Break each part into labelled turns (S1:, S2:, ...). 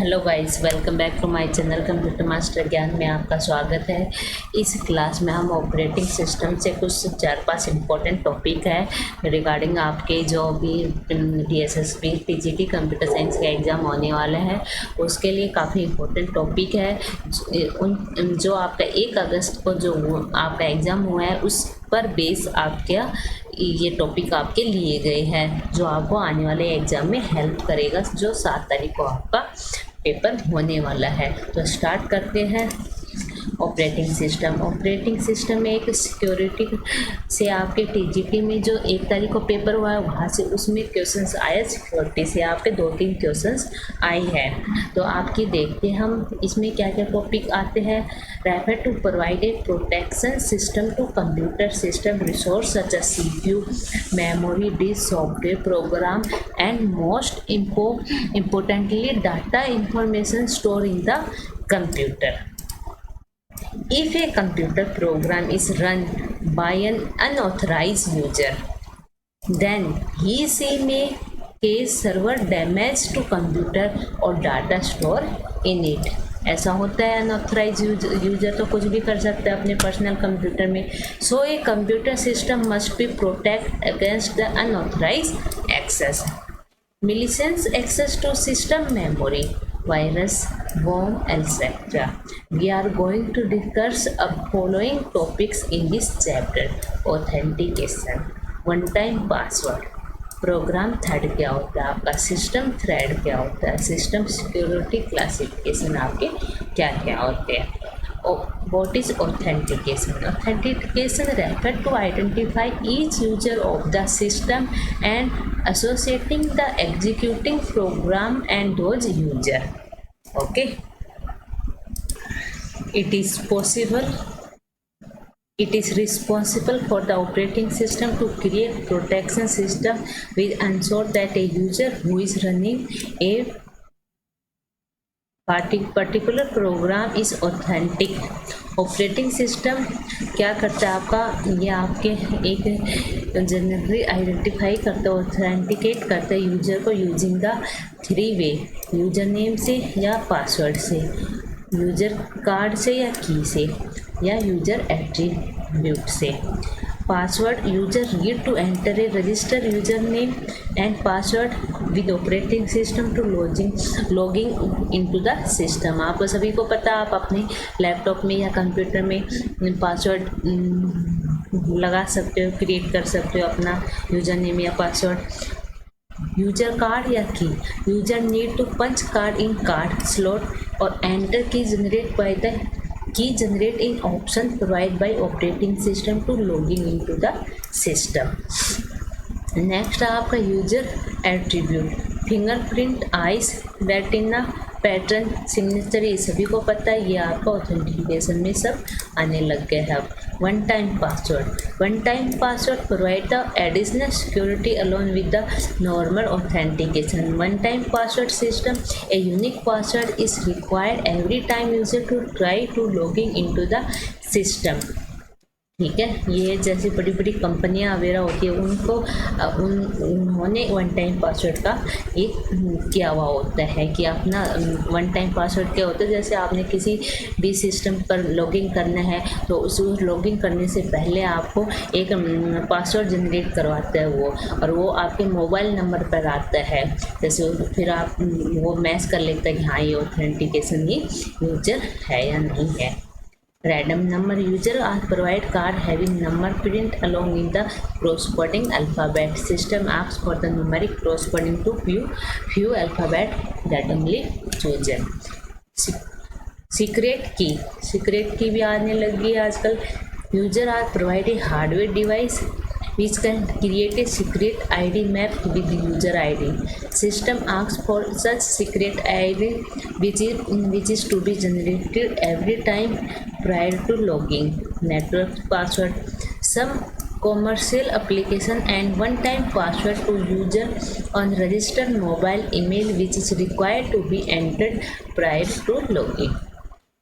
S1: Hello guys, welcome back to my channel computer master Gyan में आपका स्वागत है। इस क्लास में हम ऑपरेटिंग सिस्टम से कुछ 4-5 इम्पोर्टेंट टॉपिक है रिगार्डिंग आपके जो भी DSSP TGT कंप्यूटर साइंस के एग्ज़ाम होने वाले हैं उसके लिए काफ़ी इम्पोर्टेंट टॉपिक है। उन जो आपका 1 अगस्त को जो आपका एग्ज़ाम हुआ है उस पर बेस आपका ये टॉपिक आपके लिए गए हैं जो आपको आने वाले एग्ज़ाम में हेल्प करेगा, जो 7 तारीख को आपका पेपर होने वाला है। तो स्टार्ट करते हैं। ऑपरेटिंग सिस्टम में एक सिक्योरिटी से आपके TGT में जो 1 तारीख को पेपर हुआ है वहाँ से उसमें क्वेश्चंस आए, सिक्योरिटी से आपके 2-3 क्वेश्चंस आए हैं। तो आपकी देखते हैं हम इसमें क्या क्या टॉपिक आते हैं। Refer to provide a protection system to computer system resource such as CPU, memory, disk, software, program and most importantly data information stored in the computer. If a computer program is run by an unauthorized user, then he/she may cause server damage to computer or data stored in it. ऐसा होता है, unauthorized user तो कुछ भी कर सकता है अपने पर्सनल कंप्यूटर में। So a computer system must be protect against the unauthorize access, malicious access to system memory, virus, worm, etc. We are going to discuss the following topics in this chapter: authentication, one-time password, program thread क्या होता है आपका, system thread क्या होता है, system security classification आपके क्या क्या होते हैं। What is authentication? Authentication refers to identify each user of the system and associating the executing program and those user. Okay. It is responsible for the operating system to create protection system which ensure that a user who is running a particular program is authentic. Operating system क्या करता है आपका, ये आपके एक generally identify करता है, authenticate करता है यूजर को using the 3 way, user name से या पासवर्ड से, यूजर कार्ड से या की से, या यूजर एट्रीब्यूट से। Password user need to enter a register user name and password with operating system to logging into the system. आप सभी को पता है, आप अपने लैपटॉप में या कंप्यूटर में पासवर्ड लगा सकते हो, क्रिएट कर सकते हो अपना यूजर नेम या पासवर्ड। यूजर कार्ड या key, user need to punch card in card slot और enter key generate by the key generate in option provided by operating system to logging into the system. Next आपका user attribute, fingerprint, eyes, retina, pattern, signature, ये सभी को पता है, ये आपका authentication में सब आने लग गए हैं अब। One time password provide the additional security along with the normal authentication. One time password system, a unique password is required every time user to try to logging into the system. ठीक है, ये जैसी बड़ी बड़ी कंपनियां वगैरह होती है उनको उन्होंने वन टाइम पासवर्ड का एक किया हुआ होता है कि अपना वन टाइम पासवर्ड क्या होता है, जैसे आपने किसी भी सिस्टम पर लॉगिन करना है तो उस लॉगिन करने से पहले आपको एक पासवर्ड जनरेट करवाता है वो, और वो आपके मोबाइल नंबर पर आता है। जैसे फिर आप वो मैच कर लेता है कि हाँ ये ऑथेंटिकेशन ही यूजर है या नहीं है। Random number user are provide card having number print along with the corresponding alphabet. System asks for the numeric corresponding to few alphabet randomly chosen. Secret key भी आने लगी है आजकल। User are provide a hardware device which can create a secret ID map with user ID. System asks for such secret ID which is to be generated every time prior to logging. Network password, some commercial application and one-time password to user on registered mobile email which is required to be entered prior to logging.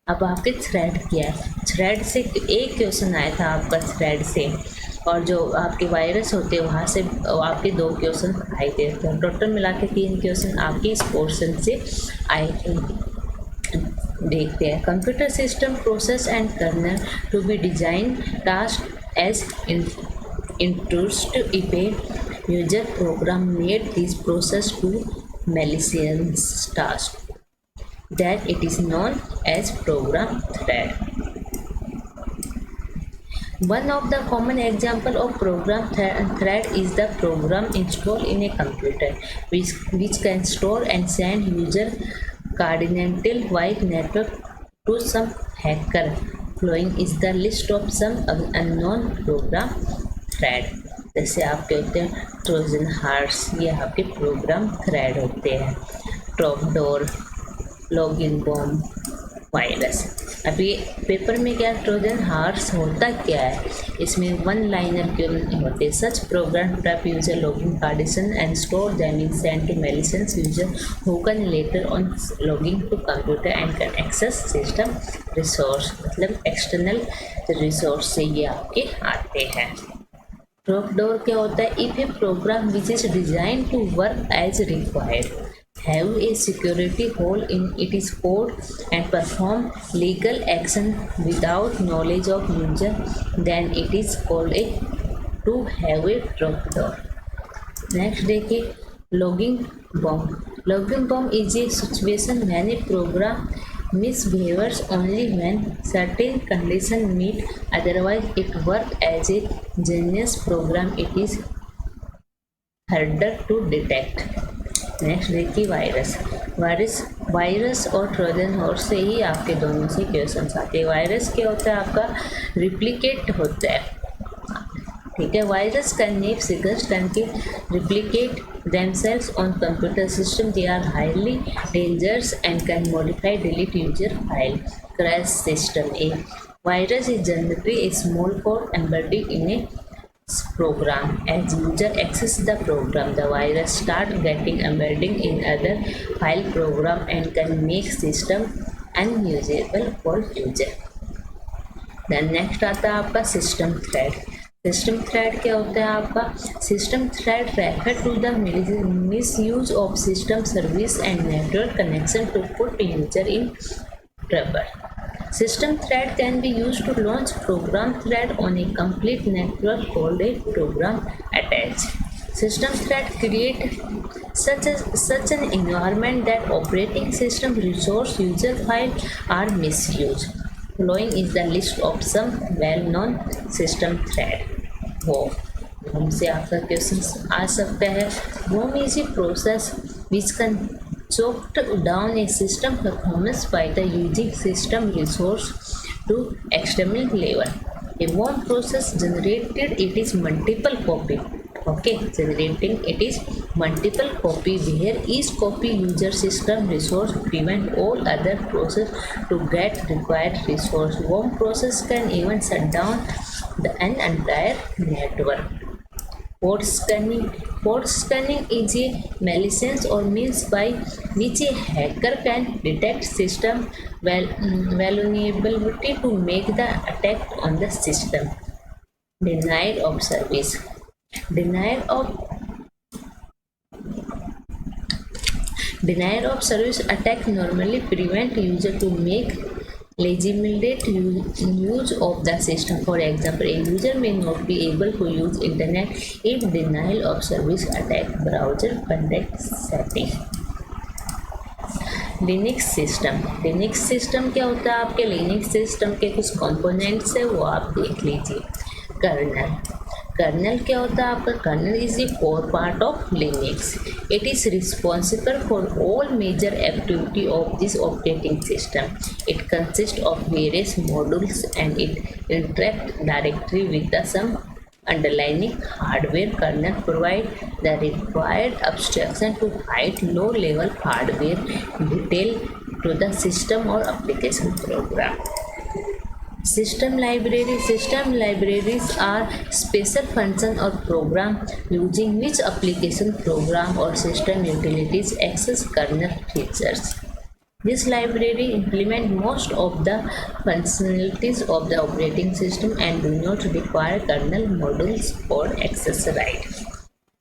S1: अब आपके thread क्या है, thread से एक question आया था आपका thread से और जो आपके वायरस होते हैं वहाँ से आपके 2 क्वेश्चन आए थे। तो टोटल मिला के 3 क्वेश्चन आपके इस पोर्शन से आए थे। देखते हैं। Computer system process and kernel to be design task as entrust if a user program made this process to malicious task that it is known as program thread. One of the common example of program thread is the program installed in a computer which can store and send user coordinated via network to some hacker. Following is the list of some unknown program thread. जैसे आप कहते हैं Trojan horse, ये आपके programme thread होते हैं। ट्रॉपडोर, login bomb, virus. अभी paper में क्या ट्रोजन हार्स होता क्या है, इसमें 1 लाइनर क्यों होते। Such program trap user login credential and store them in send to malicious user who can later on logging to computer and can access system resource. मतलब एक्सटर्नल रिसोर्स से ये आपके आते हैं। ट्रैपडोर क्या होता है? If a program which is design to work as required have a security hole in its code and perform legal action without knowledge of user, then it is called a to have a trapdoor. Next देखिए logging bomb. Logging bomb is a situation when a program misbehaves only when certain conditions meet, otherwise it works as a genius program. It is harder to detect. Next देखिए virus और Trojan horse से ही आपके दोनों से question आते हैं। Virus क्या होता है? आपका रिप्लिकेट होता है, ठीक है। Virus can make signals can के replicate themselves on computer system. They are highly dangerous and can modify delete user file. Crash system. A virus is generally a small code embedded in a program. As user access the program, the virus start getting embedding in other file program and can make system unusable for user. Then next आता है आपका system thread. System thread क्या होता है? आपका system thread refer to the misuse of system service and network connection to put user in trouble. System thread can be used to launch program thread on a complete network called a program attach. System thread create such an environment that operating system resource user file are misused. Following is the list of some well-known system thread. WOM से आपका question आ सकता है। WOM is a process which can choke down a system performance by the using system resource to extreme level. A worm process generated it is multiple copy. Okay, generating it is multiple copy where each copy user system resource prevent all other process to get required resource. Worm process can even shut down an entire network. Port scanning is a malicious or means by which a hacker can detect system vulnerability to make the attack on the system. Denial of service. Denial of service attack normally prevent user to make legitimate use of the system. For example, a user may not be able to use internet if denial of service attack browser content setting. Linux system क्या होता है? आपके Linux system के कुछ components है, वो आप देख लीजिए। कर्नल क्या होता है आपका? Kernel is a core part of Linux. It is responsible for all major activity of this operating system. It consist of various modules and it interact directly with the some underlying hardware. Kernel provide the required abstraction to hide low level hardware detail to the system or application program. System libraries are special function or program using which application program or system utilities access kernel features. This library implement most of the functionalities of the operating system and do not require kernel modules for access right.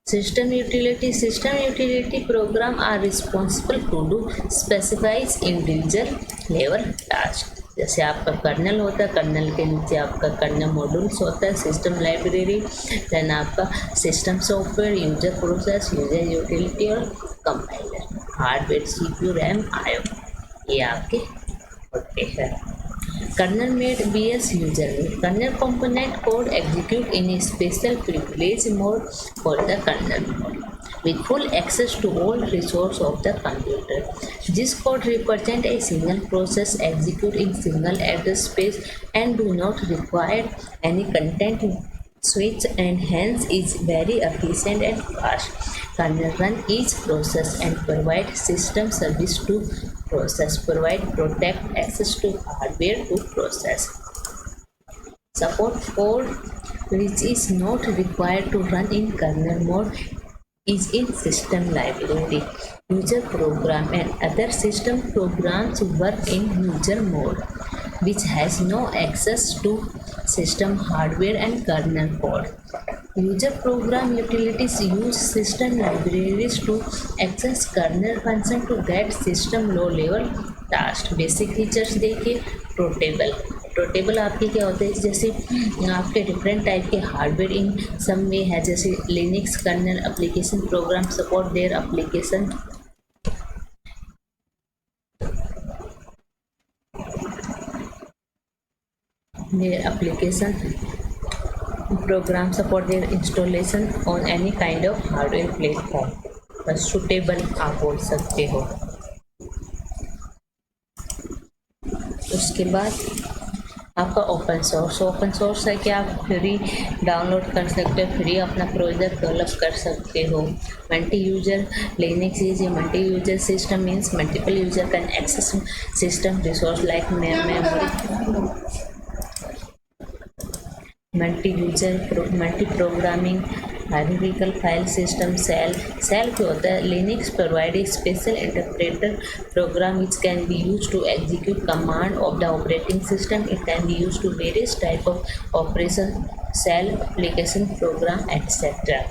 S1: System utility program are responsible to do specifies individual level task. जैसे आपका colonel होता है, colonel के नीचे आपका colonel modules होता है, system library, then आपका system software, user process, user utility और compiler, hardware, CPU, RAM, IO, ये आपके होते हैं. Kernel made BS user. Kernel component code execute in a special privilege mode for the kernel mode with full access to all resources of the computer. This code represent a single process execute in single address space and do not require any content switch and hence is very efficient and fast. Kernel run each process and provide system service to process, provide protect access to hardware to process. Support code which is not required to run in kernel mode is in system library. User program and other system programs work in user mode, which has no access to system hardware and kernel code. User program utilities use system libraries to access kernel function to get system low level task. Basic features देखिए. ट्रोटेबल आपके क्या होते हैं, जैसे आपके different type के hardware इन सम में है, जैसे Linux kernel application program support their application program support their installation on any kind of hardware platform. बस सुटेबल आप बोल सकते हो. उसके बाद आपका ओपन सोर्स है कि आप फ्री डाउनलोड कर सकते हो, फ्री अपना प्रोजेक्ट डेवलप कर सकते हो. Multi user Linux is a multi user system means multiple user can access system resource like memory. Multi programming hierarchical file system shell क्या होता है. Linux provide a special interpreter program which can be use to execute command of the operating system. It can be use to various type of operation, shell application program etcetera.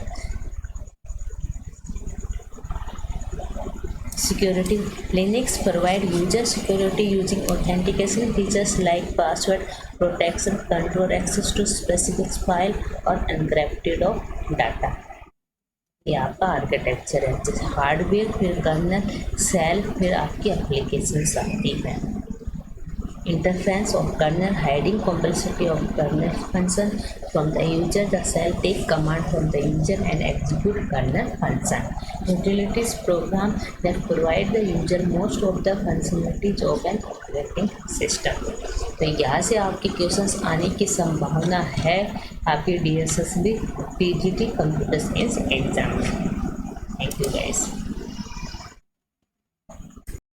S1: Security. Linux provide user security using authentication features like password protection, control access to specific file और encrypted of data. ये आपका architecture है. जैसे hardware, फिर colonel, cell, फिर आपकी application आती है. Interference of kernel, hiding complexity of kernel function from the user. The shell take command from the user and execute kernel function. Utilities program that provide the user most of the functionalities of an operating system. तो यहाँ से आपके questions आने की संभावना है आपके DSSB PGT computer science exam में.